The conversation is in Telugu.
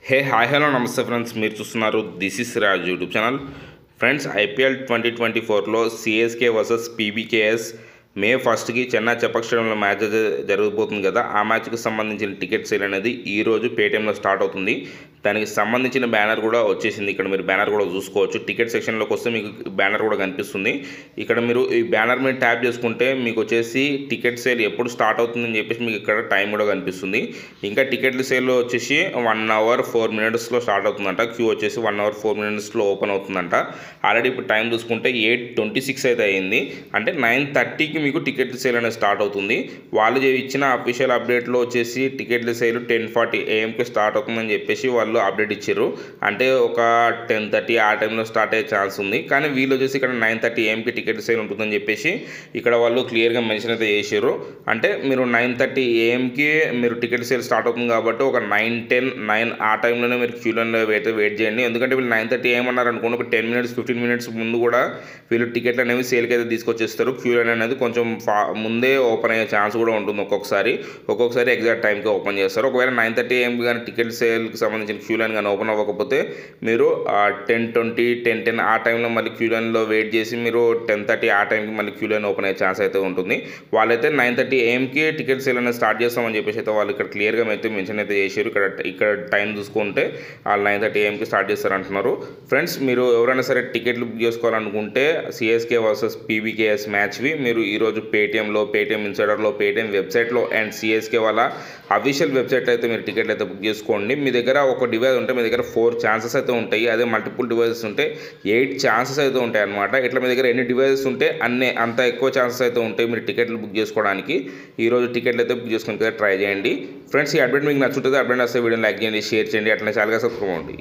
హే హాయ్ హలో నమస్తే ఫ్రెండ్స్, మీరు చూస్తున్నారు this is Raj YouTube channel. Friends, IPL 2024లో సిఎస్కే వర్సెస్ పీబీకేఎస్ మే 1కి చెన్నై చెపాక్ స్టేడియంలో మ్యాచ్ జరగబోతుంది కదా. ఆ మ్యాచ్కి సంబంధించిన టికెట్ సేల్ అనేది ఈరోజు పేటీఎంలో స్టార్ట్ అవుతుంది. దానికి సంబంధించిన బ్యానర్ కూడా వచ్చేసింది. ఇక్కడ మీరు బ్యానర్ కూడా చూసుకోవచ్చు. టికెట్ సెక్షన్లోకి వస్తే మీకు బ్యానర్ కూడా కనిపిస్తుంది. ఇక్కడ మీరు ఈ బ్యానర్ మీద ట్యాప్ చేసుకుంటే మీకు వచ్చేసి టికెట్ సేల్ ఎప్పుడు స్టార్ట్ అవుతుందని చెప్పేసి మీకు ఇక్కడ టైం కూడా కనిపిస్తుంది. ఇంకా టికెట్ల సేల్ వచ్చేసి 1 hour 4 minutes స్టార్ట్ అవుతుందంట. క్యూ వచ్చేసి 1 hour 4 minutes ఓపెన్ అవుతుందంట. ఆల్రెడీ ఇప్పుడు టైం చూసుకుంటే 8:26 అయితే అయింది. అంటే 9:30కి మీకు టికెట్ సేల్ అనేది స్టార్ట్ అవుతుంది. వాళ్ళు ఇచ్చిన అఫీషియల్ అప్డేట్లో వచ్చేసి టికెట్ల సేల్ 10:40 AM స్టార్ట్ అవుతుందని చెప్పేసి వాళ్ళు అప్డేట్ ఇచ్చారు. అంటే ఒక 10:30 ఆ టైంలో స్టార్ట్ అయ్యే ఛాన్స్ ఉంది. కానీ వీళ్ళు వచ్చేసి ఇక్కడ 9:30 AM టికెట్ సేల్ ఉంటుందని చెప్పేసి ఇక్కడ వాళ్ళు క్లియర్గా మెన్షన్ అయితే చేశారు. అంటే మీరు 9:30 AM మీరు టికెట్ సేల్ స్టార్ట్ అవుతుంది కాబట్టి ఒక 9:10 9 ఆ టైంలోనే మీరు క్యూ లైన్లో వెయిట్ చేయండి. ఎందుకంటే వీళ్ళు 9:30 AM అన్నారు అనుకోండి, ఒక 10 minutes 15 minutes ముందు కూడా వీళ్ళు టికెట్లు అనేవి సేల్కి అయితే తీసుకొచ్చేస్తారు. క్యూ లైన్ అనేది కొంచెం ముందే ఓపెన్ అయ్యే ఛాన్స్ కూడా ఉంటుంది. ఒక్కొక్కసారి ఎగ్జాక్ట్ టైంకి ఓపెన్ చేస్తారు. ఒకవేళ 9:30 AM కానీ టికెట్ సేల్కి సంబంధించిన క్యూ లైన్ కానీ ఓపెన్ అవ్వకపోతే మీరు 10:20 10:10 ఆ టైంలో మళ్ళీ క్యూ లైన్లో వెయిట్ చేసి మీరు 10:30 ఆ టైంకి మళ్ళీ క్యూ లైన్ ఓపెన్ అయ్యే ఛాన్స్ అయితే ఉంటుంది. వాళ్ళైతే 9:30 AM టికెట్ సేల్ అనేది స్టార్ట్ చేస్తామని చెప్పేసి అయితే వాళ్ళు ఇక్కడ క్లియర్గా అయితే మెన్షన్ అయితే చేశారు. ఇక్కడ టైం చూసుకుంటే వాళ్ళు 9:30 AM స్టార్ట్ చేస్తారంటున్నారు. ఫ్రెండ్స్, మీరు ఎవరైనా సరే టికెట్లు బుక్ చేసుకోవాలనుకుంటే సిఎస్కే వర్సెస్ పీబీకేఎస్ మ్యాచ్వి మీరు ఈరోజు పేటీఎంలో, పేటీఎం ఇన్సైడర్లో, పేటీఎం వెబ్సైట్లో అండ్ సిఎస్కే వాళ్ళ అఫీషియల్ వెబ్సైట్లో అయితే మీరు టికెట్లు అయితే బుక్ చేసుకోండి. మీ దగ్గర ఒక డివైస్ ఉంటే మీ దగ్గర 4 ఛాన్సెస్ అయితే ఉంటాయి. అదే మల్టిపుల్ డివైసెస్ ఉంటే 8 ఛాన్సెస్ అయితే ఉంటాయి అనమాట. ఇట్లా మీ దగ్గర ఎన్ని డివైసెస్ ఉంటే అంత ఎక్కువ ఛాన్సెస్ అయితే ఉంటాయి మీరు టికెట్లు బుక్ చేసుకోవడానికి. ఈరోజు టికెట్లు అయితే బుక్ చేసుకుని ట్రై చేయండి. ఫ్రెండ్స్, ఈ అప్డేట్ మీకు నచ్చుంటుంది. అప్డేట్ వస్తే వీడియోని లైక్ చేయండి, షేర్ చేయండి, అట్లనే ఛానల్గా సబ్స్క్రైబ్ అవ్వండి.